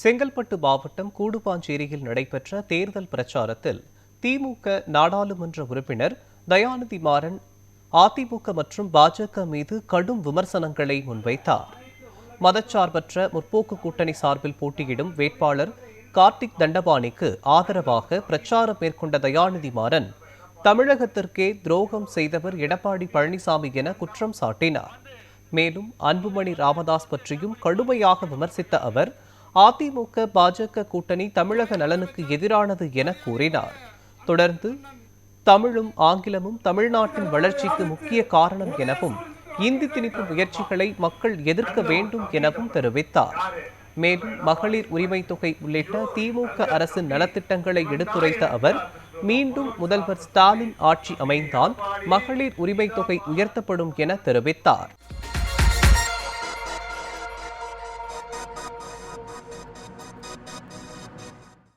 செங்கல்பட்டு மாவட்டம் கூடுப்பாஞ்சேரியில் நடைபெற்ற தேர்தல் பிரச்சாரத்தில் திமுக நாடாளுமன்ற உறுப்பினர் தயாநிதி மாறன் அதிமுக மற்றும் பாஜக மீது கடும் விமர்சனங்களை முன்வைத்தார். மதச்சார்பற்ற முற்போக்கு கூட்டணி சார்பில் போட்டியிடும் வேட்பாளர் கார்த்திக் தண்டபாணிக்கு ஆதரவாக பிரச்சாரம் மேற்கொண்ட தயாநிதி மாறன் தமிழகத்திற்கே துரோகம் செய்தவர் எடப்பாடி பழனிசாமி என குற்றம் சாட்டினார். மேலும் அன்புமணி ராமதாஸ் பற்றியும் கடுமையாக விமர்சித்த அவர் அதிமுக பாஜக கூட்டணி தமிழக நலனுக்கு எதிரானது என கூறினார். தொடர்ந்து தமிழும் ஆங்கிலமும் தமிழ்நாட்டின் வளர்ச்சிக்கு முக்கிய காரணம் எனவும் இந்தி திணிப்பு முயற்சிகளை மக்கள் எதிர்க்க வேண்டும் எனவும் தெரிவித்தார். மேலும் மகளிர் உரிமை தொகை உள்ளிட்ட திமுக அரசின் நலத்திட்டங்களை எடுத்துரைத்த அவர் மீண்டும் முதல்வர் ஸ்டாலின் ஆட்சி அமைந்தால் மகளிர் உரிமை தொகை உயர்த்தப்படும் என தெரிவித்தார்.